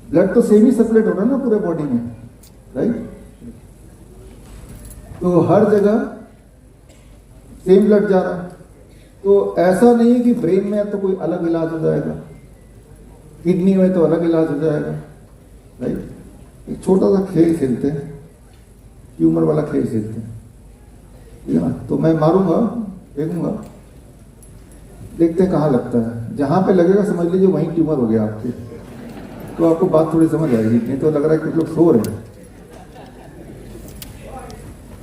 Blood तो same ही circulate हो रहा है ना पूरे बॉडी में, राइट? तो हर जगह सेम ब्लड जा रहा है। तो ऐसा नहीं है कि ब्रेन में तो कोई अलग इलाज हो जाएगा, किडनी में तो अलग इलाज हो जाएगा, राइट? एक छोटा सा खेल खेलते हैं, ट्यूमर वाला खेल खेलते हैं, ठीक है ना? तो मैं मारूंगा, देखूंगा, देखते हैं कहाँ लगता है। जहां पे लगेगा समझ लीजिए वहीं ट्यूमर हो गया आपके। तो आपको बात थोड़ी समझ आएगी, नहीं तो लग रहा है कुछ लोग सो रहे हैं।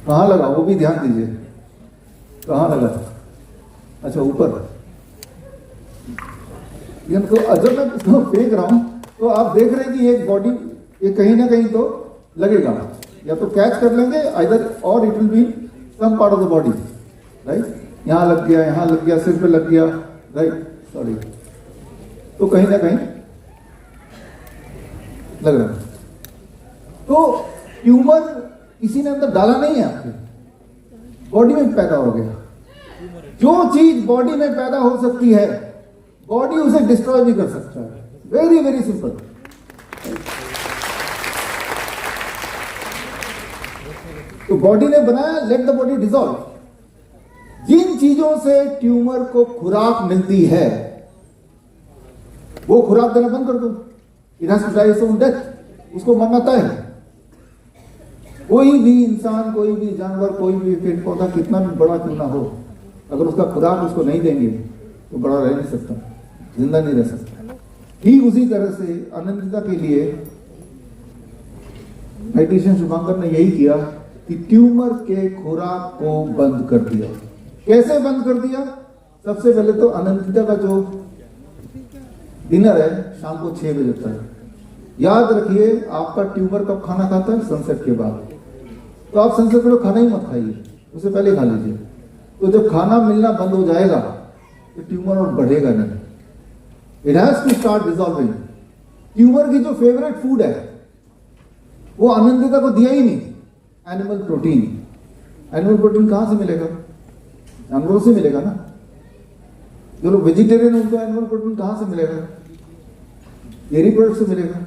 कहाँ लगा वो भी ध्यान दीजिए, कहाँ लगा? अच्छा, ऊपर। तो जब मैं इसको फेंक रहा हूं तो आप देख रहे हैं कि ये बॉडी, ये कहीं ना कहीं तो लगेगा, या तो कैच कर लेंगे आइदर, और it will be some part of the body, right? यहां लग गया, यहां लग गया, सिर पे लग गया, राइट? सॉरी, तो कहीं ना कहीं लग रहा है। तो ट्यूमर किसी ने अंदर डाला नहीं है, आपके बॉडी में पैदा हो गया। जो चीज बॉडी में पैदा हो सकती है, बॉडी उसे डिस्ट्रॉय भी कर सकता है। Very very simple. तो बॉडी ने बनाया, लेट द बॉडी डिसॉल्व। जिन चीजों से ट्यूमर को खुराक मिलती है, वो खुराक देना बंद कर दो। It has to die its own death, उसको मरना तय है। कोई भी इंसान, कोई भी जानवर, कोई भी पेड़ पौधा कितना भी बड़ा क्यों ना हो, अगर उसका खुराक उसको नहीं देंगे तो बड़ा रह नहीं सकता, जिंदा नहीं रह सकता। ठीक उसी तरह से अनंतता के लिए डायटीशियन शुभांकर ने यही किया कि ट्यूमर के खुराक को बंद कर दिया। कैसे बंद कर दिया? सबसे पहले तो अनंतता का जो डिनर है शाम को 6 बजे तक। याद रखिए, आपका ट्यूमर कब खाना खाता है? सनसेट के बाद। तो आप सनसेट में खाना ही मत खाइए, उससे पहले खा लीजिए। तो जब खाना मिलना बंद हो जाएगा तो ट्यूमर और बढ़ेगा नहीं। It has to start dissolving. Tumour की जो फेवरेट फूड है वो अनंतता को दिया ही नहीं, एनिमल प्रोटीन। एनिमल प्रोटीन कहां से मिलेगा? जानवरों से मिलेगा ना। जो लोग वेजिटेरियन हैं उनको एनिमल प्रोटीन कहां से मिलेगा? डेयरी प्रोडक्ट से मिलेगा।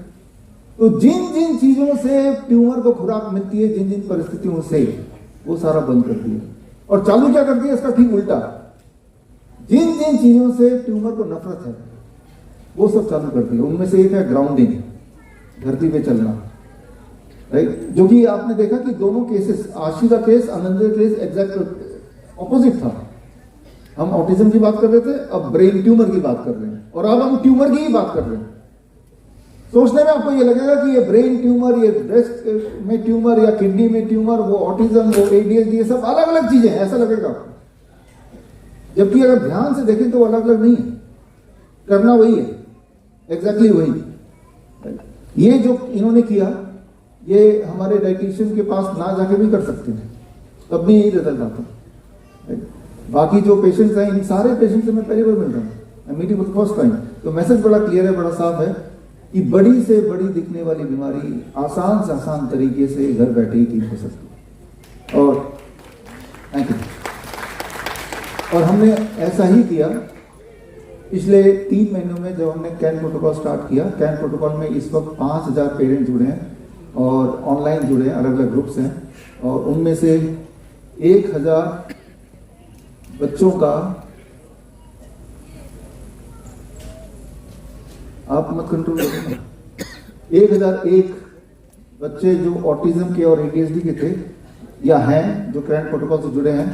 तो जिन जिन चीजों से ट्यूमर को खुराक मिलती है, जिन जिन परिस्थितियों से, वो सारा बंद कर दिया। और चालू क्या करती है? इसका ठीक उल्टा। जिन जिन चीजों से ट्यूमर को नफरत है वो सब चालू कर दिया। उनमें से एक है ग्राउंडिंग, धरती पे चलना, राइट? जो कि आपने देखा कि दोनों केसेस, आशी का केस, आनंद का केस एग्जैक्ट ऑपोजिट था। हम ऑटिज्म की बात कर रहे थे, अब ब्रेन ट्यूमर की बात कर रहे हैं, और अब हम ट्यूमर की ही बात कर रहे हैं। सोचने में आपको ये लगेगा कि ये ब्रेन ट्यूमर, ये ब्रेस्ट में ट्यूमर, या किडनी में ट्यूमर, वो ऑटिज्म, वो एडीएचडी, ये सब अलग अलग चीजें हैं, ऐसा लगेगा आपको। जबकि अगर ध्यान से देखें तो अलग अलग नहीं है, करना वही है, एग्जैक्टली वही। ये जो इन्होंने किया, ये हमारे डाइटिशियन के पास ना जाके भी कर सकते हैं, तब भी यही रिजल्ट आता है। बाकी जो पेशेंट्स हैं, इन सारे पेशेंट से मैं पहली बार मिल रहा हूँ, मीटिंग फॉर फर्स्ट टाइम। तो मैसेज बड़ा क्लियर है, बड़ा साफ है कि बड़ी से बड़ी दिखने वाली बीमारी आसान से आसान तरीके से घर बैठे ही ठीक हो सकती है। और थैंक यू। और हमने ऐसा ही किया पिछले 3 महीनों में। जब हमने कैन प्रोटोकॉल स्टार्ट किया, कैन प्रोटोकॉल में इस वक्त 5000 पेरेंट जुड़े हैं और ऑनलाइन जुड़े हैं, अलग अलग ग्रुप्स हैं, और उनमें से 1000 बच्चों का, आप मत कंट्रोल करें, 1001 बच्चे जो ऑटिज्म के और एडीएचडी के थे या हैं, जो कैन प्रोटोकॉल से जुड़े हैं,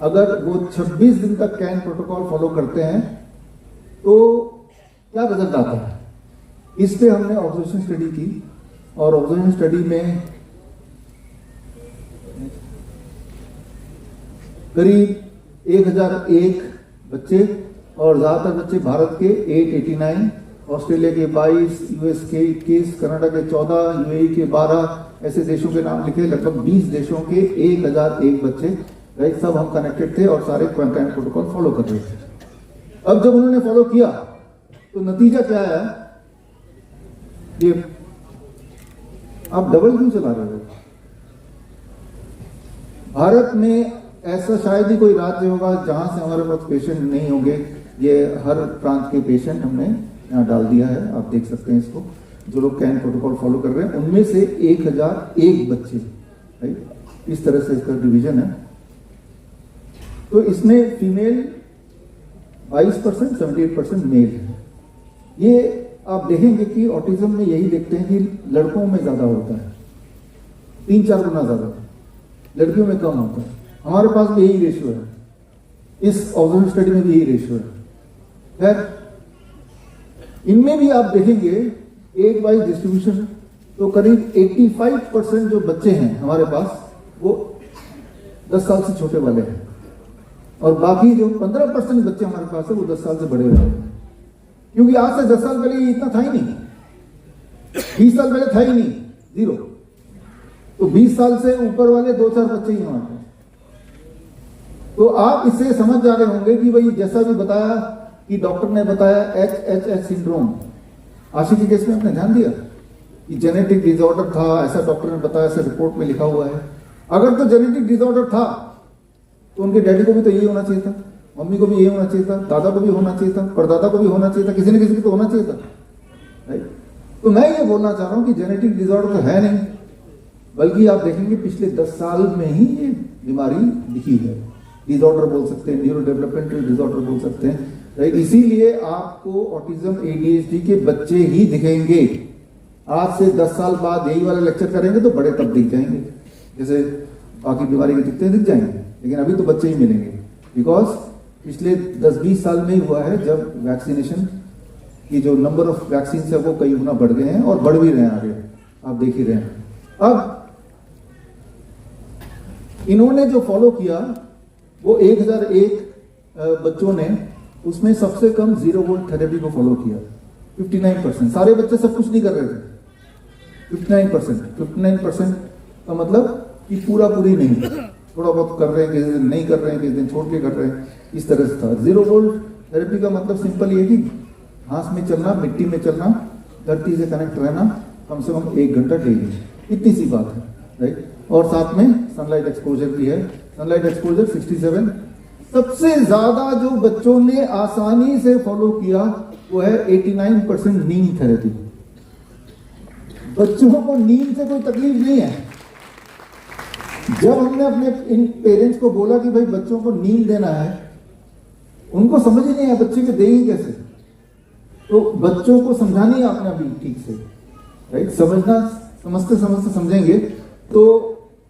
अगर वो 26 दिन तक कैन प्रोटोकॉल फॉलो करते हैं तो क्या रिजल्ट आता है? इस पे हमने ऑब्जर्वेशन स्टडी की, और ऑब्जर्वेशन स्टडी में करीब 1001 बच्चे, और ज्यादातर बच्चे भारत के 889, ऑस्ट्रेलिया के 22, यूएस के 21, कनाडा के 14, यूएई के 12, ऐसे देशों के नाम लिखे, लगभग 20 देशों के 1001 बच्चे, राइट? सब हम कनेक्टेड थे और सारे क्वारंटाइन प्रोटोकॉल फॉलो कर रहे थे। अब जब उन्होंने फॉलो किया तो नतीजा क्या है? ये आप डबल क्यों चला रहे हो? भारत में ऐसा शायद ही कोई राज्य होगा जहां से हमारे पास पेशेंट नहीं होंगे। ये हर प्रांत के पेशेंट हमने यहाँ डाल दिया है, आप देख सकते हैं इसको। जो लोग कैन प्रोटोकॉल फॉलो कर रहे हैं उनमें से 1001 बच्चे, राइट, इस तरह से इसका डिवीजन है। तो इसमें फीमेल 22%, 78% मेल है। ये आप देखेंगे कि ऑटिज्म में यही देखते हैं कि लड़कों में ज्यादा होता है, 3-4 गुना ज्यादा, लड़कियों में कम होता है। हमारे पास भी यही रेशियो है, इस ऑब्जर्वेशन स्टडी में भी यही रेशियो है। खैर, इनमें भी आप देखेंगे एज वाइज डिस्ट्रीब्यूशन, तो करीब 85% जो बच्चे हैं हमारे पास वो 10 साल से छोटे वाले हैं, और बाकी जो 15% बच्चे हमारे पास है वो 10 साल से बड़े वाले हैं। क्योंकि आज से 10 साल पहले ये इतना था ही नहीं, 20 साल पहले था ही नहीं, 0। तो 20 साल से ऊपर वाले 2-4 बच्चे ही हमारे पास। तो आप इससे समझ जा रहे होंगे कि भाई जैसा भी बताया कि डॉक्टर ने बताया HHH सिंड्रोम, आशिक के केस में आपने ध्यान दिया कि जेनेटिक डिसऑर्डर था, ऐसा डॉक्टर ने बताया, ऐसा रिपोर्ट में लिखा हुआ है। अगर तो जेनेटिक डिसऑर्डर था तो उनके डैडी को भी तो यही होना चाहिए था, मम्मी को भी यही होना चाहिए था, दादा को भी होना चाहिए था, परदादा को भी होना चाहिए था, किसी न किसी को तो होना चाहिए था, राइट। तो मैं ये बोलना चाह रहा हूं कि जेनेटिक डिसऑर्डर तो है नहीं, बल्कि आप देखेंगे पिछले 10 साल में ही ये बीमारी दिखी है। डिसऑर्डर बोल सकते हैं, न्यूरो डेवलपमेंटल डिसऑर्डर बोल सकते हैं, राइट। इसीलिए आपको ऑटिज्म ADHD के बच्चे ही दिखेंगे। आज से 10 साल बाद यही वाला लेक्चर करेंगे तो बड़े तब दिख जाएंगे, जैसे बाकी बीमारी के दिखते दिख जाएंगे, लेकिन अभी तो बच्चे ही मिलेंगे। बिकॉज पिछले 10-20 साल में ही हुआ है जब वैक्सीनेशन की जो नंबर ऑफ वैक्सीन है वो कई गुना बढ़ गए हैं और बढ़ भी रहे हैं आगे, आप देख ही रहे हैं। अब इन्होंने जो फॉलो किया वो 1001 बच्चों ने, उसमें सबसे कम 0 वोल्ट थेरेपी को फॉलो किया, 59%। सारे बच्चे सब कुछ नहीं कर रहे थे, 59% का मतलब कि पूरी नहीं, थोड़ा बहुत कर रहे हैं, किसी दिन नहीं कर रहे हैं, किसी दिन छोड़ के कर रहे हैं, इस तरह से था। 0 वोल्ट थेरेपी का मतलब सिंपल ये कि घास में चलना, मिट्टी में चलना, धरती से कनेक्ट रहना कम से कम 1 घंटा डेली, इतनी सी बात है, राइट। और साथ में सनलाइट एक्सपोजर भी है, सनलाइट एक्सपोजर 67। सबसे ज्यादा जो बच्चों ने आसानी से फॉलो किया वो है 89% नींद थेरेपी। बच्चों को नींद से कोई तकलीफ नहीं है। जब हमने अपने इन पेरेंट्स को बोला कि भाई बच्चों को नींद देना है, उनको समझ ही नहीं है बच्चे के देंगे कैसे, तो बच्चों को समझाना ही आपने अभी ठीक से, राइट। समझते समझेंगे तो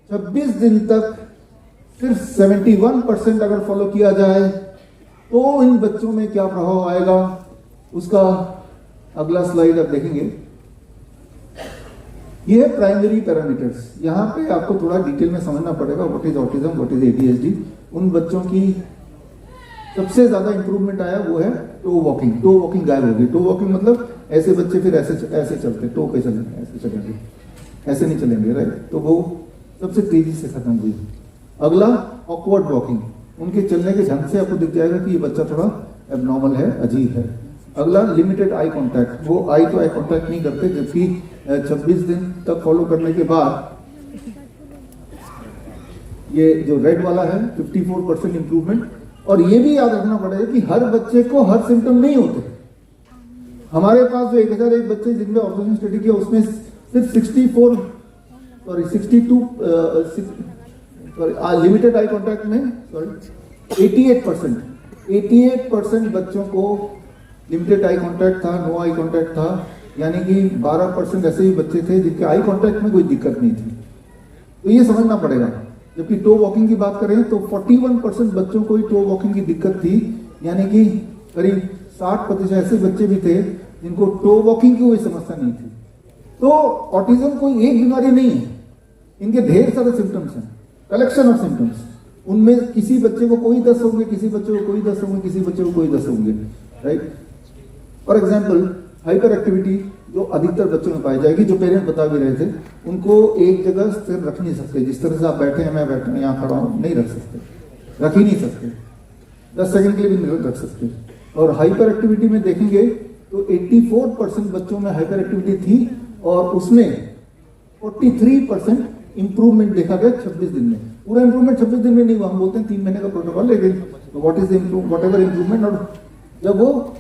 26 दिन तक सिर्फ 71% अगर फॉलो किया जाए तो इन बच्चों में क्या प्रभाव आएगा, उसका अगला स्लाइड आप देखेंगे। ये है प्राइमरी पैरामीटर्स। यहां पे आपको थोड़ा डिटेल में समझना पड़ेगा what is autism, what is ADHD। उन बच्चों की सबसे ज्यादा इंप्रूवमेंट आया वो है टो वॉकिंग गायब हो गई। टो वॉकिंग मतलब ऐसे बच्चे फिर ऐसे चलते, टो पे चलेंगे, ऐसे चलेंगे, ऐसे नहीं चलेंगे, राइट। तो वो सबसे तेजी से खत्म हुई। अगला ऑकवर्ड वॉकिंग, उनके चलने के ढंग से आपको दिख जाएगा कि ये बच्चा थोड़ा एबनॉर्मल है, अजीब है। अगला लिमिटेड आई कांटेक्ट, वो आई तो आई कांटेक्ट नहीं करते, जबकि 26 दिन तक फॉलो करने के बाद ये जो रेड वाला है 54% इंप्रूवमेंट। और ये भी याद रखना पड़ेगा कि हर बच्चे को हर सिम्टम नहीं होते। हमारे पास जो 1001 बच्चे जिनमें ऑब्जर्वेशन स्टडी किया उसमें सिर्फ 62 लिमिटेड आई कांटेक्ट में 88% बच्चों को लिमिटेड आई कांटेक्ट था, नो आई कांटेक्ट था, यानी कि 12% ऐसे ही बच्चे थे जिनके आई कांटेक्ट में कोई दिक्कत नहीं थी। तो ये समझना पड़ेगा। जबकि टो वॉकिंग की बात करें तो 41% बच्चों को ही टो वॉकिंग की दिक्कत थी, यानी कि करीब 60% ऐसे बच्चे भी थे जिनको टो वॉकिंग की कोई समस्या नहीं थी। तो ऑटिज्म कोई एक बीमारी नहीं है, इनके ढेर सारे सिम्टम्स हैं, कलेक्शन ऑफ सिम्टम्स। उनमें किसी बच्चे को कोई 10 होंगे, किसी बच्चे को कोई 10 होंगे, किसी बच्चे को कोई 10 होंगे, right. For example hyper activity जो अधिकतर बच्चों में पाई जाएगी, जो पेरेंट्स बता भी रहे थे, उनको एक जगह स्थिर रख नहीं सकते। जिस तरह से आप बैठे हैं, मैं बैठा हूं, यहाँ खड़ा हूं, नहीं रख सकते, रख ही नहीं सकते, 10 सेकंड के लिए भी नहीं रख सकते। और हाइपर एक्टिविटी में देखेंगे तो 84% बच्चों में हाइपर एक्टिविटी थी और उसमें 43% इंप्रूवमेंट देखा गया 26 दिन में। पूरा इंप्रूवमेंट 26 दिन में नहीं हुआ, हम बोलते हैं 3 महीने का प्रोटोकॉल, लेकिन what is what ever improvement. और जब वो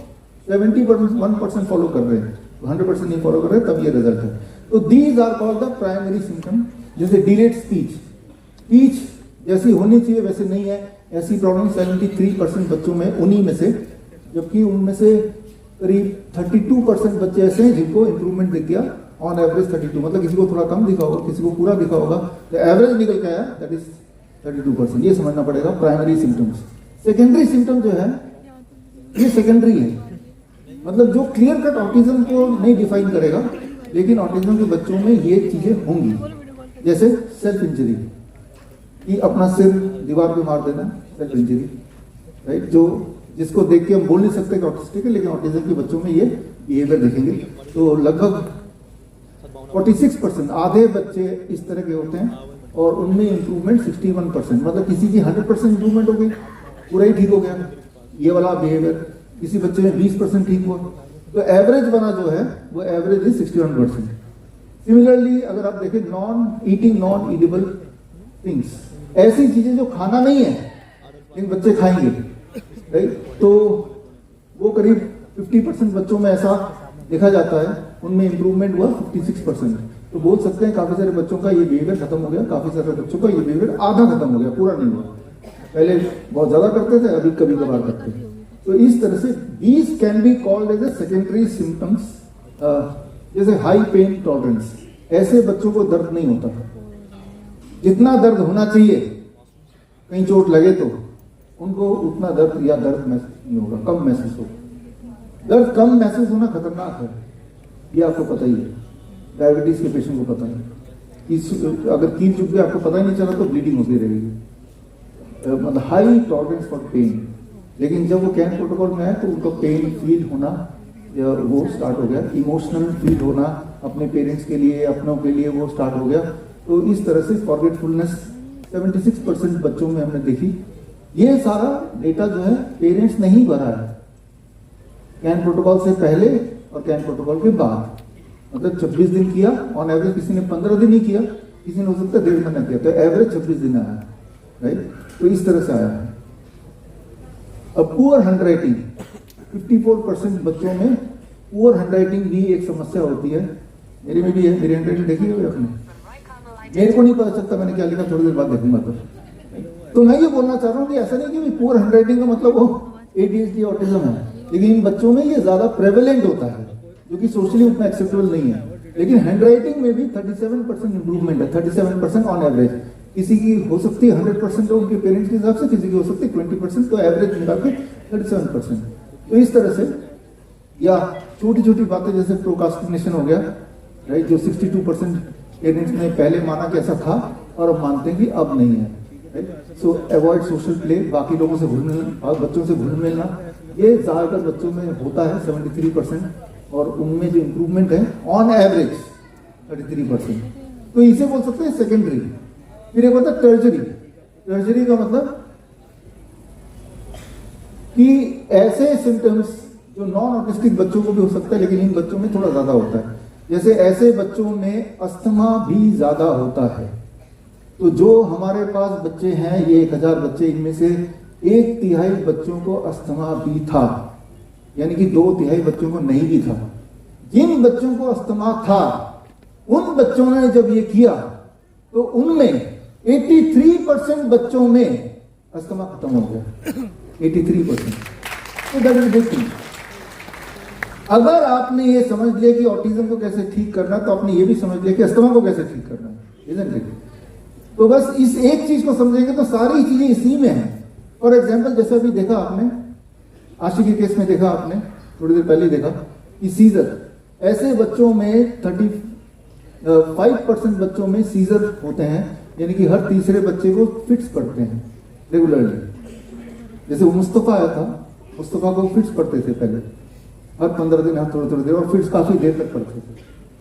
71% फॉलो कर रहे हैं 100% नहीं फॉलो कर रहे तब ये रिजल्ट है। तो these are called the primary symptom. जैसे डिलेड स्पीच, स्पीच जैसी होनी चाहिए वैसे नहीं है, ऐसी प्रॉब्लम 73% बच्चों में, उन्हीं में से, जबकि उनमें से करीब 32% बच्चे ऐसे हैं जिनको इंप्रूवमेंट दिख गया ऑन एवरेज 32, मतलब किसी को थोड़ा कम दिखा होगा, किसी को पूरा दिखा होगा, तो एवरेज निकल के आया दैट इज 32%। ये समझना पड़ेगा प्राइमरी सिम्टम्स। सेकेंडरी सिम्टम जो है ये सेकेंडरी है, मतलब जो क्लियर कट ऑटिज्म को नहीं डिफाइन करेगा, लेकिन ऑटिज्म के बच्चों में ये चीजें होंगी। जैसे सेल्फ इंजरी, कि अपना सिर दीवार पे मार देना, सेल्फ इंजरी, राइट, जो जिसको देख के हम बोल नहीं सकते कि ऑटिस्टिक है, लेकिन ऑटिज्म के बच्चों में ये बिहेवियर देखेंगे। तो लगभग 46%, आधे बच्चे इस तरह के होते हैं, और उनमें इंप्रूवमेंट 61%, मतलब किसी की 100% इंप्रूवमेंट हो गई, पूरा ही ठीक हो गया ये वाला बिहेवियर, किसी बच्चे में 20% ठीक हुआ, तो एवरेज बना जो है वो एवरेज इज 61%। सिमिलरली अगर आप देखें non eating, non edible things, ऐसी चीजें जो खाना नहीं है लेकिन बच्चे खाएंगे, राइट, तो वो करीब 50% बच्चों में ऐसा देखा जाता है, उनमें इंप्रूवमेंट हुआ 56%। तो बोल सकते हैं काफी सारे बच्चों का ये बिहेवियर खत्म हो गया, काफी सारे बच्चों का ये बिहेवियर आधा खत्म हो गया, पूरा नहीं हुआ। पहले बहुत ज्यादा करते थे, अभी कभी कभार करते थे। तो इस तरह से these can be called as a secondary symptoms. जैसे हाई पेन टॉलरेंस, ऐसे बच्चों को दर्द नहीं होता, जितना दर्द होना चाहिए, कहीं चोट लगे तो उनको उतना दर्द या दर्द महसूस नहीं होगा, कम महसूस होगा। दर्द कम महसूस होना खतरनाक है, ये आपको पता ही है, डायबिटीज के पेशेंट को पता है कि अगर कील चुप गया आपको पता ही नहीं चला तो ब्लीडिंग होती रहेगी, मतलब हाई टॉलरेंस फॉर पेन। लेकिन जब वो कैन प्रोटोकॉल में आए तो उनको पेन फील होना वो स्टार्ट हो गया, इमोशनल फील होना अपने पेरेंट्स के लिए, अपनों के लिए वो स्टार्ट हो गया। तो इस तरह से फॉरगेटफुलनेस 76% बच्चों में हमने देखी। ये सारा डेटा जो है पेरेंट्स ने ही भरा है, कैन प्रोटोकॉल से पहले और कैन प्रोटोकॉल के बाद, मतलब 26 दिन किया ऑन एवरेज, किसी ने 15 दिन ही किया, किसी ने हो सकता है 1.5 महीना किया, तो एवरेज 26 दिन आया, राइट। तो इस तरह से आया है। अब पुअर हैंडराइटिंग, 54% बच्चों में पुअर हैंडराइटिंग भी एक समस्या होती है। मेरे में भी है, मेरी हैंडराइटिंग देखी है आपने, मेरे को नहीं पता चलता मैंने क्या लिखा, थोड़ी देर बाद देखूंगा। तो मैं ये बोलना चाह रहा हूँ कि ऐसा नहीं कि पुअर हैंडराइटिंग का मतलब वो ADHD ऑटिज्म है, लेकिन इन बच्चों में ये ज्यादा प्रेवलेंट होता है, जो कि सोशली उतना एक्सेप्टेबल नहीं है। लेकिन हैंडराइटिंग में भी 37% इंप्रूवमेंट है, 37% ऑन एवरेज। किसी की हो सकती है 100% उनके पेरेंट्स के हिसाब से, किसी की हो सकती है 20%, तो एवरेज मिला के 37%। तो इस तरह से, या छोटी छोटी बातें जैसे प्रोकास्टिनेशन हो गया, राइट, जो 62% पेरेंट्स ने पहले माना कि ऐसा था और अब मानते हैं कि अब नहीं है, राइट। सो अवॉइड सोशल प्ले, बाकी लोगों से घुल मिलना, बच्चों से घुल मिलना, ये ज्यादातर बच्चों में होता है 73%, और उनमें जो इंप्रूवमेंट है ऑन एवरेज 33%। तो इसे बोल सकते हैं सेकेंडरी। फिर एक होता है टर्जरी। टर्जरी का मतलब कि ऐसे सिम्टम्स जो नॉन ऑटिस्टिक बच्चों को भी हो सकता है, लेकिन इन बच्चों में थोड़ा ज्यादा होता है। जैसे ऐसे बच्चों में अस्थमा भी ज्यादा होता है। तो जो हमारे पास बच्चे हैं, ये 1000 बच्चे, इनमें से 1/3 बच्चों को अस्थमा भी था, यानी कि 2/3 बच्चों को नहीं भी था। जिन बच्चों को अस्थमा था, उन बच्चों ने जब ये किया तो उनमें 83% बच्चों में अस्थमा खत्म हो गया, 83%। तो दैट इज गुड थिंग। अगर आपने ये समझ लिया कि ऑटिज्म को कैसे ठीक करना, तो आपने ये भी समझ लिया कि अस्थमा को कैसे ठीक करना है, isn't it? तो बस इस एक चीज को समझेंगे तो सारी चीजें इसी में हैं। फॉर एग्जाम्पल, जैसे अभी देखा आपने आशी के केस में, देखा आपने थोड़ी देर पहले देखा कि सीजर, ऐसे बच्चों में 35% बच्चों में सीजर होते हैं, यानी कि हर तीसरे बच्चे को फिट्स पड़ते हैं रेगुलरली। जैसे वो मुस्तफा आया था, मुस्तफा को फिट्स पड़ते थे पहले, हर 15 दिन, हर थोड़ी थोड़ी देर, और फिट्स काफी देर तक पड़ते थे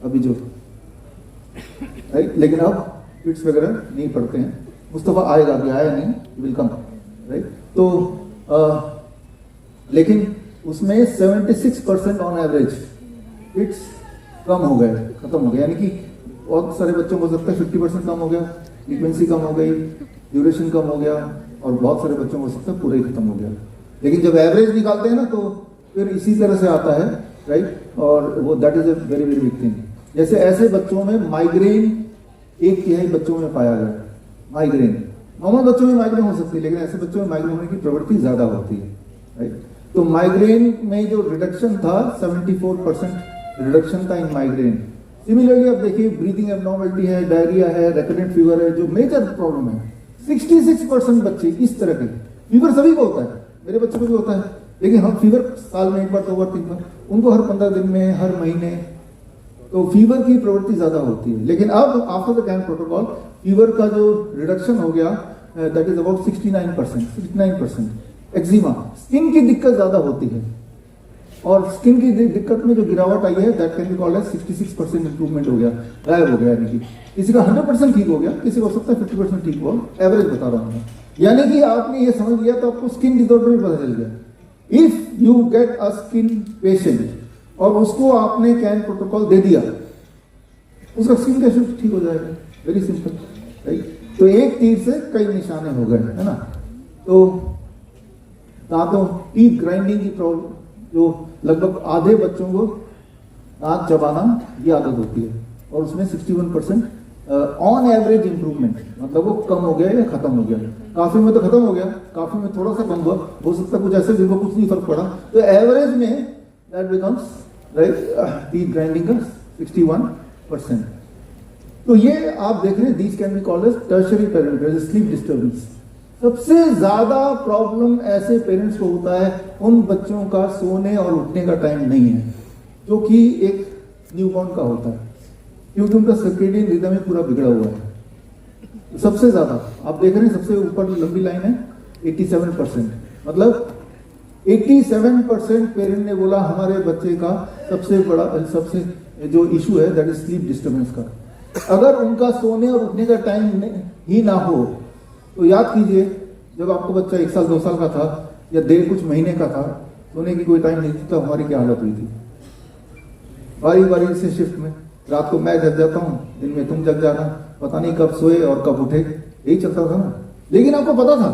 अभी जो, राइट। लेकिन अब फिट्स वगैरह नहीं पड़ते हैं। मुस्तफा आएगा, अभी आया नहीं, विल कम, राइट। तो लेकिन उसमें 76% ऑन एवरेज फिट्स कम हो गए, खत्म हो गए, यानी कि बहुत सारे बच्चों को सकता है 50% कम हो गया, फ्रीक्वेंसी कम हो गई, ड्यूरेशन कम हो गया, और बहुत सारे बच्चों को सकता है पूरा ही खत्म हो गया। लेकिन जब एवरेज निकालते हैं ना, तो फिर इसी तरह से आता है, राइट। और वो that is a very very big thing. जैसे ऐसे बच्चों में माइग्रेन 1/3 बच्चों में पाया गया। माइग्रेन नॉर्मल बच्चों में माइग्रेन हो सकती है, लेकिन ऐसे बच्चों में माइग्रेन होने की प्रवृत्ति ज्यादा होती है, राइट। तो माइग्रेन में जो रिडक्शन था 74% रिडक्शन था इन माइग्रेन। सिमिलरली आप देखिए ब्रीदिंग एबनॉर्मलिटी है, डायरिया है, रेकरेंट फीवर है, जो मेजर प्रॉब्लम है 66% बच्चे इस तरह के। फीवर सभी को होता है, मेरे बच्चों को भी होता है, लेकिन हम फीवर साल में 1 बार 2 बार 3 बार, उनको हर 15 दिन में, हर महीने, तो फीवर की प्रवृत्ति ज्यादा होती है। लेकिन अब after the can protocol fever का जो रिडक्शन हो गया that is about 69%। Eczema skin की दिक्कत ज्यादा होती है, और स्किन की दिक्कत में जो गिरावट आई है that can be called as 66% improvement हो गया, गायब हो गया। यानी कि किसी का 100% ठीक हो गया, किसी को हो सकता है 50% ठीक हुआ, एवरेज बता रहा हूं मैं। यानी कि आपने ये समझ लिया तो आपको स्किन डिसऑर्डर भी पता चल गया। If you get a skin patient और उसको आपने कैन प्रोटोकॉल दे दिया, उसका स्किन कैसे ठीक हो जाएगा, वेरी सिंपल, राइट। तो एक तीर से कई निशाने हो गए, है ना। तो दांतों टीथ ग्राइंडिंग की प्रॉब्लम, जो लगभग आधे बच्चों को दांत चबाना ये आदत होती है, और उसमें 61% ऑन एवरेज इंप्रूवमेंट, मतलब वो कम हो गया या खत्म हो गया। काफी में तो खत्म हो गया, काफी में थोड़ा सा कम हुआ, हो सकता है कुछ ऐसे जिनको कुछ नहीं फर्क पड़ा। तो एवरेज में that becomes right teeth grinding का 61%। तो ये आप देख रहे हैं, these can be called as tertiary parent sleep disturbance. सबसे ज्यादा प्रॉब्लम ऐसे पेरेंट्स को होता है उन बच्चों का सोने और उठने का टाइम नहीं है, जो कि एक न्यूबॉर्न का होता है, क्योंकि उनका सर्केडियन रिदम ही पूरा बिगड़ा हुआ है। सबसे ज्यादा आप देख रहे हैं, सबसे ऊपर लंबी लाइन है 87%, मतलब 87% पेरेंट ने बोला हमारे बच्चे का सबसे बड़ा सबसे जो इशू है दैट इज स्लीप डिस्टर्बेंस का। अगर उनका सोने और उठने का टाइम ही ना हो तो याद कीजिए, जब आपको बच्चा 1 साल 2 साल का था या डेढ़ कुछ महीने का था, सोने की कोई टाइम नहीं थी, तो हमारी क्या हालत हुई थी। बारी बारी से शिफ्ट में, रात को मैं जग जाता हूँ, दिन में तुम जग जाना, पता नहीं कब सोए और कब उठे, यही चलता था ना। लेकिन आपको पता था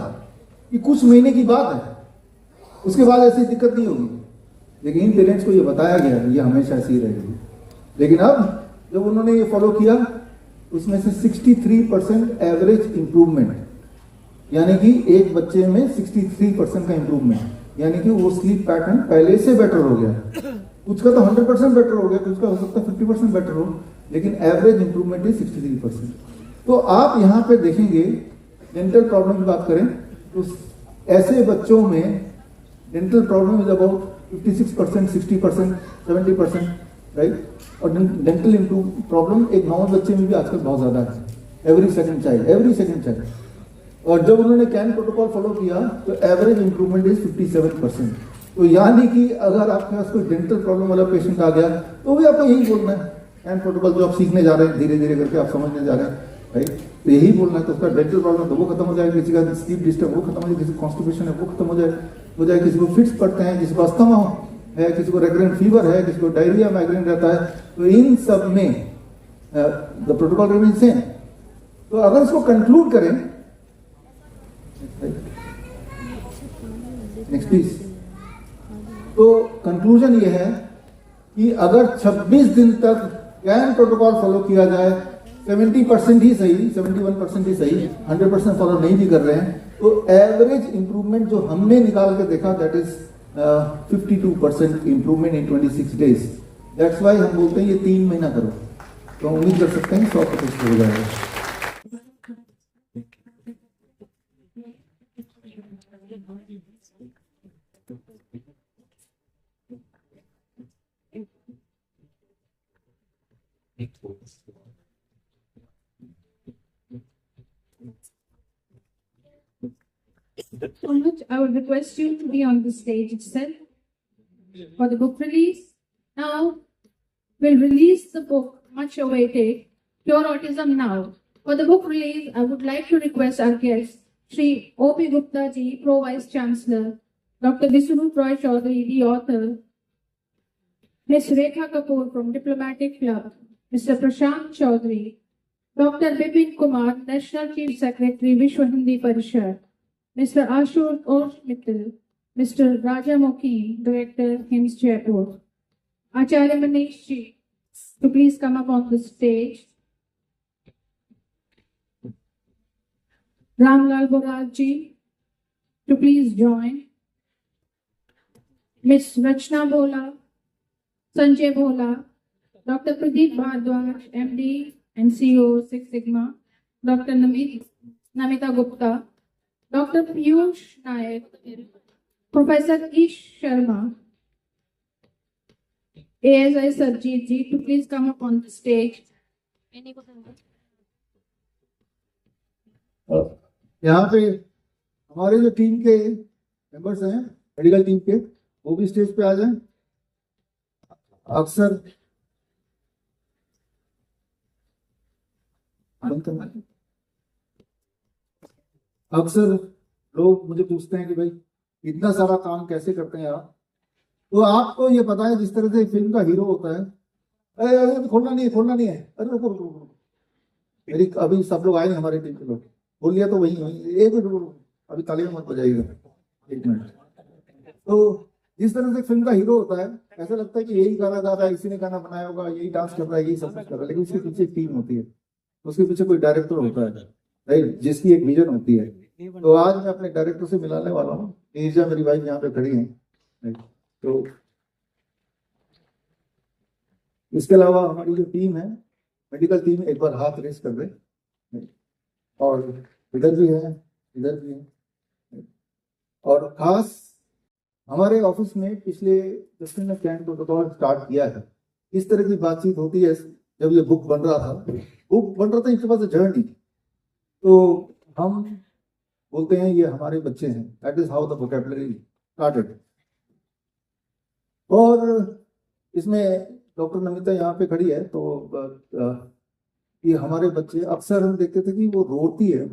कि कुछ महीने की बात है, उसके बाद ऐसी दिक्कत नहीं होगी। लेकिन इन पेरेंट्स को ये बताया गया ये हमेशा ऐसी ही रहेगी। लेकिन अब जब उन्होंने ये फॉलो किया, उसमें से 63% एवरेज इंप्रूवमेंट, यानी कि एक बच्चे में 63% का इंप्रूवमेंट, यानी कि वो स्लीप पैटर्न पहले से बेटर हो गया। कुछ का तो 100% बेटर हो गया, कुछ का हो सकता है 50% बेटर हो, लेकिन एवरेज इंप्रूवमेंट इज 63%। तो आप यहाँ पे देखेंगे, डेंटल प्रॉब्लम की बात करें तो ऐसे बच्चों में dental problem is about 56%, 60%, 70%, right. और डेंटल इंप्रूव प्रॉब्लम एक नॉर्मल बच्चे में भी आजकल बहुत ज्यादा है, एवरी सेकंड चाइल्ड। और जब उन्होंने कैन प्रोटोकॉल फॉलो किया तो एवरेज इंप्रूवमेंट इज 57%। तो यानी कि अगर आपके पास कोई डेंटल प्रॉब्लम वाला पेशेंट आ गया तो भी आपको यही बोलना है, कैन प्रोटोकॉल जो आप सीखने जा रहे हैं, धीरे धीरे करके आप समझने जा रहे हैं, राइट। तो यही बोलना है, तो उसका डेंटल प्रॉब्लम तो वो खत्म हो जाएगा, किसी का स्लीप डिस्टर्ब वो खत्म हो जाएगा, किसी को कॉन्स्टिपेशन है वो खत्म हो जाए, किसी को फिट्स पड़ते हैं, किसी को अस्थमा है, किसी को रेकरेंट फीवर है, किसी को डायरिया माइग्रेन रहता है। तो इन सब में द प्रोटोकॉल रिमेंस सेम। तो अगर इसको कंक्लूड करें, नेक्स्ट प्लीज। तो कंक्लूजन ये है कि अगर 26 दिन तक कैन प्रोटोकॉल फॉलो किया जाए, 70% ही सही, 71% ही सही, 100% फॉलो नहीं भी कर रहे हैं, तो एवरेज इंप्रूवमेंट जो हमने निकाल के देखा that is 52% improvement in 26 days. That's why हम बोलते हैं ये 3 महीना करो, तो उम्मीद कर सकते हैं 100% हो जाएगा। So much. I would request you to be on the stage itself for the book release. Now, we'll release the book, much awaited, Cure Autism Now. For the book release, I would like to request our guest, Shri O.P. Gupta ji, Pro Vice Chancellor, Dr. Viswanath Roy Chaudhary, the author, Ms. Rekha Kapoor from Diplomatic Club, Mr. Prashant Chaudhary, Dr. Bipin Kumar, National Chief Secretary, Vishwa Hindi Parishad, Mr. Ashutosh Mittal, Mr. Raja Mokin, Director, HIMSS Jaipur. Acharya Manish ji to please come up on the stage. Ramlal Boraj ji to please join. Miss Rachna Bhola, Sanjay Bhola, Dr. Pradeep Bhardwaj, MD and CEO, Six Sigma, Dr. Namita Gupta, Dr. Piyush Nayak, Professor Ish Sharma, ASI Sarjeet ji to please come up on the stage. यहाँ पे हमारे जो team के members हैं, medical team के, वो भी stage पे आ जाएं। अक्सर लोग मुझे पूछते हैं कि भाई इतना सारा काम कैसे करते हैं आप। तो आपको ये पता है जिस तरह से फिल्म का हीरो होता है, अरे खोलना नहीं है, अरे रुको, मेरी अभी सब लोग आए हैं हमारे टीम के लोग, बोल लिया तो वही एक मिनट, अभी तालियां मत बजाइएगा, एक मिनट। तो जिस तरह से फिल्म का हीरो होता है, ऐसा लगता है कि यही गाना गा रहा है, इसी ने गाना बनाया होगा, यही डांस कर रहा है, यही सब कुछ कर रहा है, लेकिन उसके पीछे एक टीम होती है, उसके पीछे कोई डायरेक्टर होता है, राइट, जिसकी एक विजन होती है। तो आज मैं अपने डायरेक्टर से मिलाने वाला हूँ। नीरजा मेरी वाइफ यहाँ पे खड़ी है। तो इसके अलावा हमारी जो टीम है, मेडिकल टीम, एक बार हाथ रेस कर दे, और इधर भी है, इधर भी है। और खास हमारे ऑफिस में पिछले 10 दिन में कैंप प्रोटोकॉल स्टार्ट किया है। इस तरह की बातचीत होती है जब ये बुक बन रहा था, इसके पास जर्नी। तो हम बोलते हैं ये हमारे बच्चे हैं, that is how the vocabulary started. और इसमें डॉक्टर नमिता यहाँ पे खड़ी है, तो ये हमारे बच्चे, अक्सर हम देखते थे कि वो रोती है,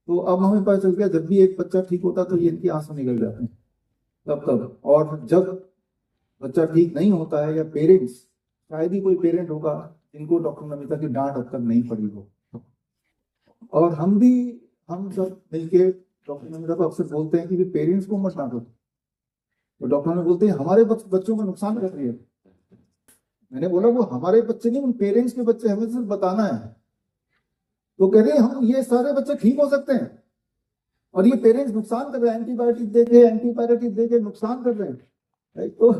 तो अब हमें पता चल गया जब भी एक बच्चा ठीक होता तो ये इनकी आंसू निकल जाते हैं तब। और जब बच्चा ठीक नहीं होता है, या पेरेंट्स, शायद ही कोई पेरेंट होगा जिनको डॉक्टर नमिता की डांट अब तक नहीं पड़ी हो। और हम सब मिलके डॉक्टर नमिता को अक्सर बोलते हैं कि पेरेंट्स को मत डांटो, तो डॉक्टर ने बोलते हैं हमारे बच्चों का नुकसान कर रही है। मैंने बोला वो हमारे बच्चे नहीं, उन पेरेंट्स के बच्चे, हमें सिर्फ बताना है। तो कह रहे हैं हम, ये सारे बच्चे ठीक हो सकते हैं और ये पेरेंट्स नुकसान कर रहे हैं, एंटीबायोटिक देके नुकसान कर रहे हैं। तो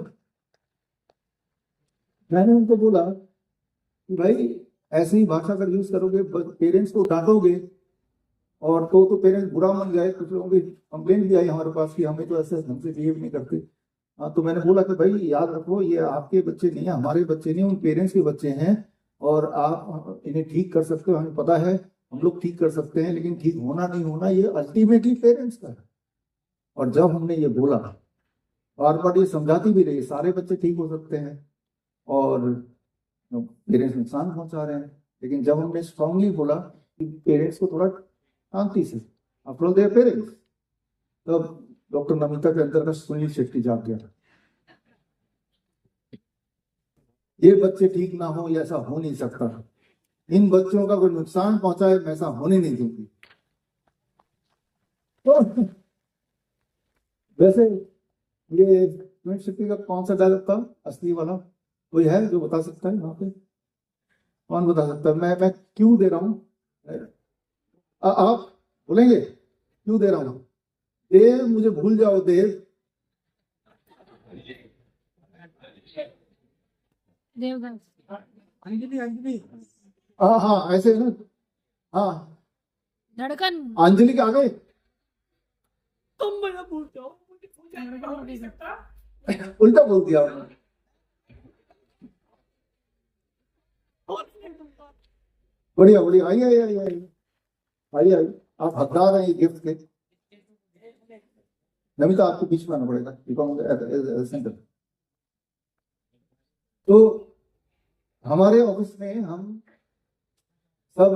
मैंने उनको बोला कि भाई ऐसे ही भाषा अगर यूज करोगे, पेरेंट्स को डांटोगे, और तो पेरेंट्स बुरा मान जाए। कुछ लोगों की कंप्लेंट भी आई हमारे पास कि हमें तो ऐसे हमसे बिहेव नहीं करते। हाँ, तो मैंने बोला कि भाई याद रखो, ये आपके बच्चे नहीं है, हमारे बच्चे नहीं, उन पेरेंट्स के बच्चे हैं, और आप इन्हें ठीक कर सकते हो, हमें पता है, हम लोग ठीक कर सकते हैं, लेकिन ठीक होना नहीं होना ये अल्टीमेटली पेरेंट्स का है। और जब हमने ये बोला, बार बार ये समझाती भी रही, सारे बच्चे ठीक हो सकते हैं और पेरेंट्स नुकसान पहुंचा रहे हैं, लेकिन जब हमने स्ट्रांगली बोला कि पेरेंट्स को थोड़ा शांति से, आफ्टर ऑल देयर पेरेंट्स, तब डॉक्टर नमिता के अंदर का सुनील शेट्टी जाग गया। ये बच्चे ठीक ना हो, ऐसा हो नहीं सकता, इन बच्चों का कोई नुकसान पहुंचाए, मैं ऐसा होने नहीं दूंगी। तो वैसे ये सुनील शेट्टी का कौन सा डायलॉग था असली वाला, कोई है जो बता सकता है? यहाँ पे कौन बता सकता है? मैं क्यों दे रहा हूं, आप बोलेंगे क्यों दे रहा हूं? देव मुझे भूल जाओ देव, अंजलि, हाँ ऐसे ना, हाँ धड़कन, अंजलि के आ गए, तुम मुझे भूल जाओ, उल्टा बोल दिया। बढ़िया बढ़िया, आइए, आप हकदार हैं ये गिफ्ट के। नमिता आपको बीच में आना पड़ेगा सेंटर। तो हमारे ऑफिस में हम सब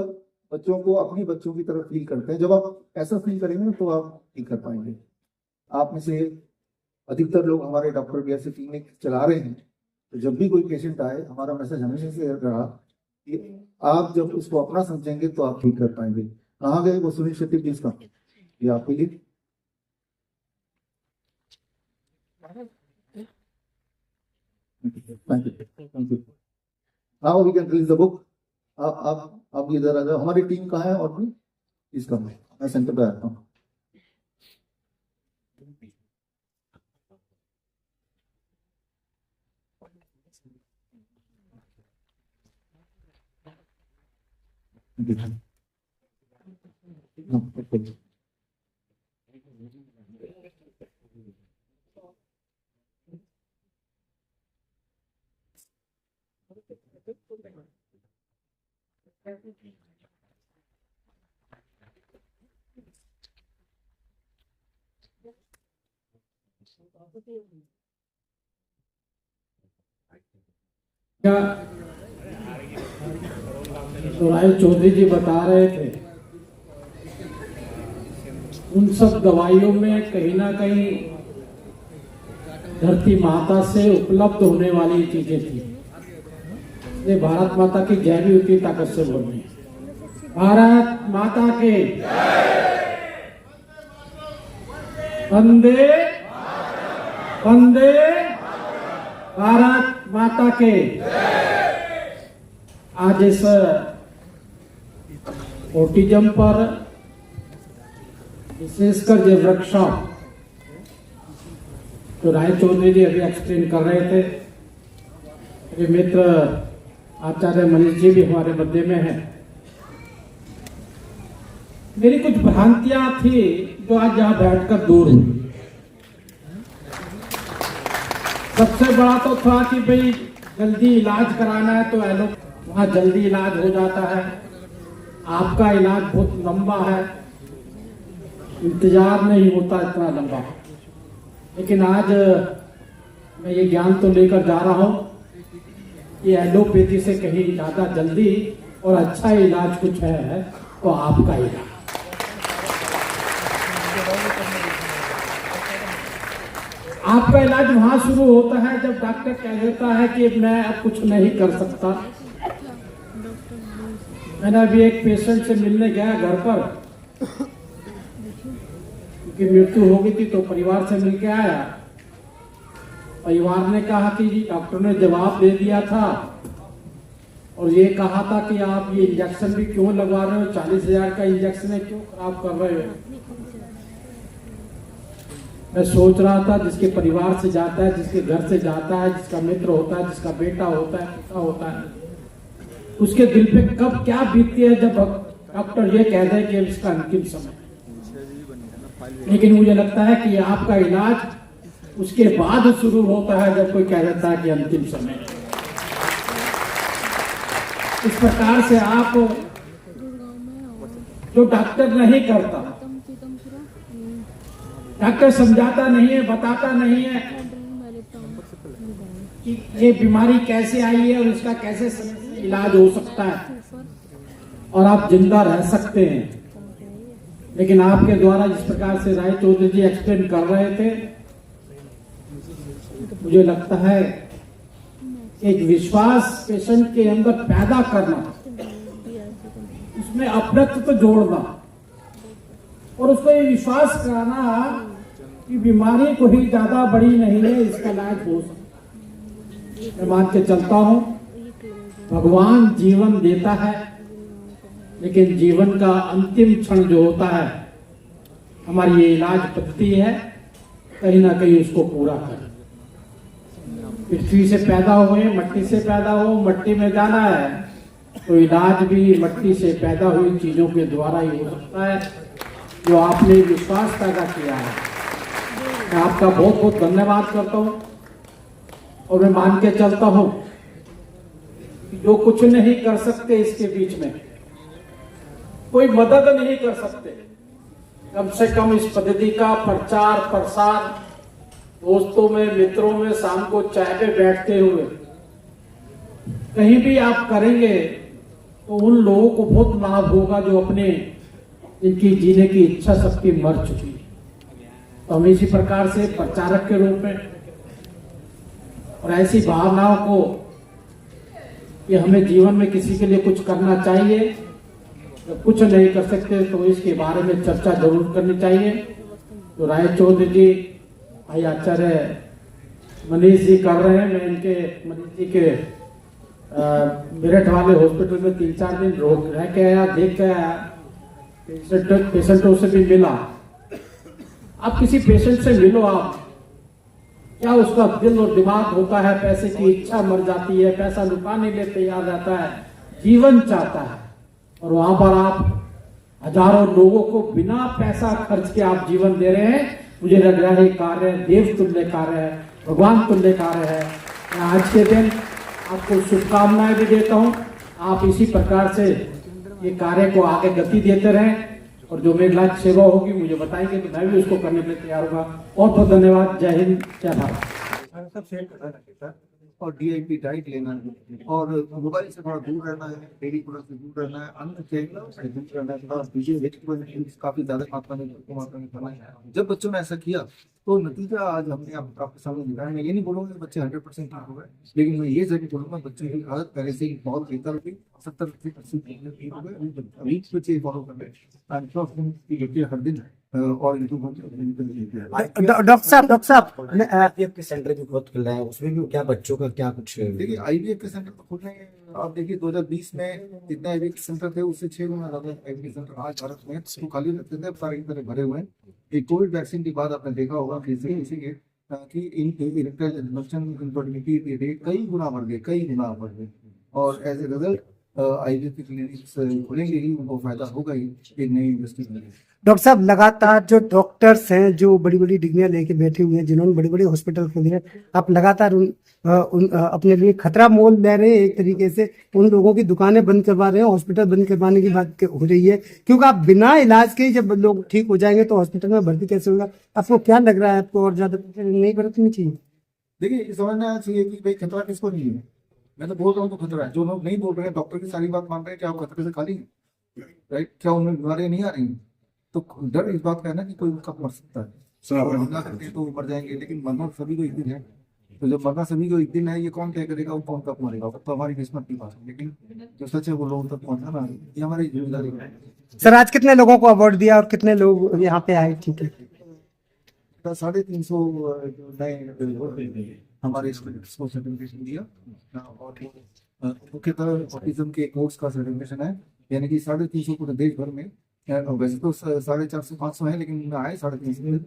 बच्चों को अपनी बच्चों की तरफ फील करते हैं। जब आप ऐसा फील करेंगे तो आप ठीक कर पाएंगे। आप में से अधिकतर लोग हमारे डॉक्टर भी ऐसे क्लिनिक चला रहे हैं, तो जब भी कोई पेशेंट आए, हमारा मैसेज हमेशा से रहा कि आप जब उसको अपना समझेंगे तो आप ठीक कर पाएंगे। कहाँ गए वो सुनील शेट्टी प्लीज का, ये आपके लिए। Thank you. Now we can release the book. आप इधर आ जाओ। हमारी टीम कहाँ है और भी इसका मैं सेंटर पे आता हूँ। तो राय चौधरी जी बता रहे थे, उन सब दवाइयों में कहीं ना कहीं धरती माता से उपलब्ध होने वाली चीजें थी। ये भारत माता की जय भी उतनी ताकत से बोल रही है। भारत माता के वंदे वंदे भारत माता के। आज इस ऑटिज्म पर विशेषकर जो वर्कशॉप तो राय चौधरी जी अभी एक्सप्लेन कर रहे थे, मेरे मित्र आचार्य मनीष जी भी हमारे मध्य में हैं। मेरी कुछ भ्रांतियां थी जो आज यहाँ बैठकर दूर हुई। सबसे बड़ा तो था कि भाई जल्दी इलाज कराना है तो एलो वहाँ जल्दी इलाज हो जाता है, आपका इलाज बहुत लंबा है, इंतजार नहीं होता इतना लंबा। लेकिन आज मैं ये ज्ञान तो लेकर जा रहा हूँ कि एलोपैथी से कहीं ज्यादा जल्दी और अच्छा इलाज कुछ है तो आपका इलाज। आपका इलाज वहां शुरू होता है जब डॉक्टर कह देता है कि मैं अब कुछ नहीं कर सकता। मैंने अभी एक पेशेंट से मिलने गया घर पर, क्योंकि मृत्यु हो गई थी तो परिवार से मिल के आया। परिवार ने कहा कि जी डॉक्टर ने जवाब दे दिया था और ये कहा था कि आप ये इंजेक्शन भी क्यों लगवा रहे हो, 40,000 का इंजेक्शन है, क्यों खराब कर रहे हो। मैं सोच रहा था जिसके परिवार से जाता है, जिसके घर से जाता है, जिसका मित्र होता है, जिसका बेटा होता है, पिता होता है, उसके दिल पे कब क्या बीतती है जब डॉक्टर ये कह दे कि इसका अंतिम समय। लेकिन मुझे लगता है कि आपका इलाज उसके बाद शुरू होता है जब कोई कह देता है कि अंतिम समय। इस प्रकार से आप जो डॉक्टर नहीं करता, डॉक्टर समझाता नहीं है, बताता नहीं है कि ये बीमारी कैसे आई है और इसका कैसे इलाज हो सकता है और आप जिंदा रह सकते हैं। लेकिन आपके द्वारा जिस प्रकार से राय चौधरी जी एक्सप्लेन कर रहे थे, मुझे लगता है एक विश्वास पेशेंट के अंदर पैदा करना, उसमें अपनत्व जोड़ना और उसको ये विश्वास कराना कि बीमारी कोई ज्यादा बड़ी नहीं है, इसका इलाज हो सकता है। मैं मान के चलता हूं भगवान जीवन देता है, लेकिन जीवन का अंतिम क्षण जो होता है हमारी ये इलाज पद्धति है, कहीं ना कहीं उसको पूरा करें। पृथ्वी से पैदा हुए, मट्टी से पैदा हो, मट्टी में जाना है, तो इलाज भी मट्टी से पैदा हुई चीजों के द्वारा ही हो सकता है, जो आपने विश्वास पैदा किया है। मैं आपका बहुत बहुत धन्यवाद करता हूं और मैं मान के चलता हूं कि जो कुछ नहीं कर सकते इसके बीच में कोई मदद नहीं कर सकते, कम से कम इस पद्धति का प्रचार प्रसार दोस्तों में, मित्रों में, शाम को चाय पे बैठते हुए कहीं भी आप करेंगे तो उन लोगों को बहुत लाभ होगा जो अपने जिनकी जीने की इच्छा शक्ति मर चुकी है। तो हम इसी प्रकार से प्रचारक के रूप में और ऐसी भावनाओं को कि हमें जीवन में किसी के लिए कुछ करना चाहिए, जब कुछ नहीं कर सकते तो इसके बारे में चर्चा जरूर करनी चाहिए। तो राय चौधरी जी, भाई आचार्य मनीष जी कर रहे हैं। मैं इनके मनीष जी के मेरठ वाले हॉस्पिटल में 3-4 दिन रह के आया, देख के आया, पेशेंटों से भी मिला। आप किसी पेशेंट से मिलो, आप क्या उसका दिल और दिमाग होता है, पैसे की इच्छा मर जाती है, पैसा लुटाने के लिए तैयार रहता है, जीवन चाहता है, और वहां पर आप हजारों लोगों को बिना पैसा खर्च के आप जीवन दे रहे हैं। मुझे लग रहा है कार्य देव तुल्य कार्य है, भगवान तुल्य कार्य है। मैं आज के दिन आपको शुभकामनाएं भी देता हूं। आप इसी प्रकार से ये कार्य को आगे गति देते रहें, और जो मेरी लाइफ सेवा होगी मुझे बताएंगे तो मैं भी उसको करने के लिए तैयार होगा। बहुत बहुत धन्यवाद। जय हिंद, जय भारत। सब सेट करना रहता है और डीआईपी डाइट लेना है और मोबाइल से थोड़ा दूर रहना है, डेयरी प्रोडक्ट से दूर रहना है, अन्न से दूर रहना है, थोड़ा वेजिटेबल काफी ज्यादा मात्रा में खाना है। जब बच्चों ने ऐसा किया तो नतीजा आज हमने आपके सामने दिखा है। मैं ये नहीं बोलूंगा कि बच्चे 100% ठीक हो गए, लेकिन मैं ये जरूर बोलूंगा बच्चों की आदत पहले से ही बहुत बेहतर होगी। 70-80% ठीक हो गए। अभी बच्चे फॉलो कर रहे हैं हर दिन और डॉक्टर साहब आईवीएफ के सेंटर भी बहुत खुल रहे हैं, उसमें भी क्या बच्चों का क्या कुछ? देखिए आईवीएफ के सेंटर तो खुल रहे हैं। आप देखिए 2020 में जितने आईवीएफ के सेंटर थे उससे 6 गुना ज्यादा आईवीएफ सेंटर आज भारत में तो खाली रहते थे, सारे की तरह भरे हुए हैं। ये कोविड वैक्सीन के बाद आपने देखा होगा कि इन इरेक्टाइल डिस्फंक्शन इनफर्टिलिटी रेट कई गुना बढ़ गए और एज ए रिजल्ट आईवीएफ की क्लिनिक्स खुलेंगे ही, उनको फायदा होगा ही एक नई इंडस्ट्री में। डॉक्टर साहब लगातार जो डॉक्टर्स हैं जो बड़ी बड़ी डिग्रियां लेके बैठे हुए हैं, जिन्होंने बड़ी बड़ी हॉस्पिटल खोले हैं, आप लगातार अपने लिए खतरा मोल ले रहे हैं। एक तरीके से उन लोगों की दुकानें बंद करवा रहे हैं, हॉस्पिटल बंद करवाने की बात हो रही है, क्योंकि आप बिना इलाज के ही जब लोग ठीक हो जाएंगे तो हॉस्पिटल में भर्ती कैसे होगा? आपको क्या लग रहा है, आपको और ज्यादा नहीं बरतनी चाहिए? देखिए समझना चाहिए कि भाई खतरा किसको नहीं है। मैं तो बोल रहा हूँ तो खतरा है। जो लोग नहीं बोल रहे हैं, डॉक्टर की सारी बात मान रहे हैं, क्या वो खतरे से खाली है? राइट? क्या उनमें बीमारियां नहीं आ रही? तो डर इस बात का है ना कि कोई कब मर सकता है। अगर हमला करते हैं तो वो मर जाएंगे, लेकिन मरना सभी को एक दिन है। तो जब मरना सभी को एक दिन है, ये कौन तय करेगा वो कौन कब मरेगा? वो तो हमारी किस्मत की बात है, लेकिन जो सच है वो लोगों तक पहुंचाना ये हमारी जिम्मेदारी है। सर आज कितने लोगों को अवार्ड दिया और कितने लोग यहाँ पे आए? ठीक है, 350 नए हमारे स्टूडेंट्स को सर्टिफिकेशन दिया और मुख्यतः ऑटिज्म के कोर्स का सर्टिफिकेशन है, यानी कि 350 पूरे देश भर में। वैसे तो 450-500 है, लेकिन आए 350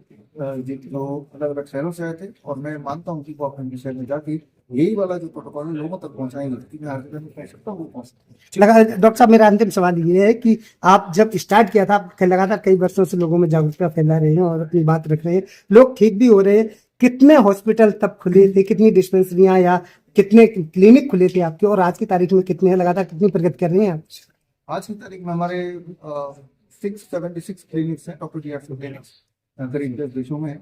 जो अलग अलग शहरों से आए थे। और मैं मानता हूँ कि वो अपने शहर में जाके यही वाला जो प्रोटोकॉल है लोगों तक पहुंचाएंगे, क्योंकि मैं हर जगह में कह सकता हूँ वो पहुंचता। डॉक्टर साहब मेरा अंतिम सवाल ये है कि आप जब स्टार्ट किया था, आप लगातार कई वर्षों से लोगों में जागरूकता फैला रहे हैं और अपनी बात रख रहे हैं, लोग ठीक भी हो रहे हैं। कितने हॉस्पिटल तब खुले थे, कितनी डिस्पेंसरियां या कितने क्लिनिक खुले थे आपके, और आज की तारीख में कितने हैं? लगातार कितनी प्रगति कर रहे हैं आप? आज की तारीख में हमारे 676 क्लिनिक्स हैं, डॉक्टर डी आर क्लिनिक्स करीब 10 देशों में,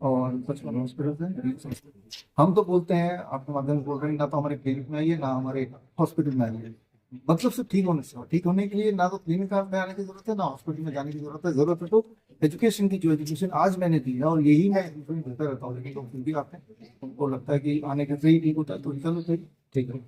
और 55 हॉस्पिटल्स हैं। हम तो बोलते हैं, आपके माध्यम से बोल रहे हैं, ना तो हमारे क्लिनिक में आइए ना हमारे हॉस्पिटल में आइए। मतलब सिर्फ ठीक होने के लिए ना तो क्लिनिक में आने की जरूरत है ना हॉस्पिटल में जाने की जरूरत है। जरूरत है तो एजुकेशन की, जो एजुकेशन आज मैंने दी है, और यही मैं देता रहता हूँ, लेकिन लोग फिर भी आते हैं, उनको लगता है कि आने के से ही ठीक होता है, तो चलो ठीक है।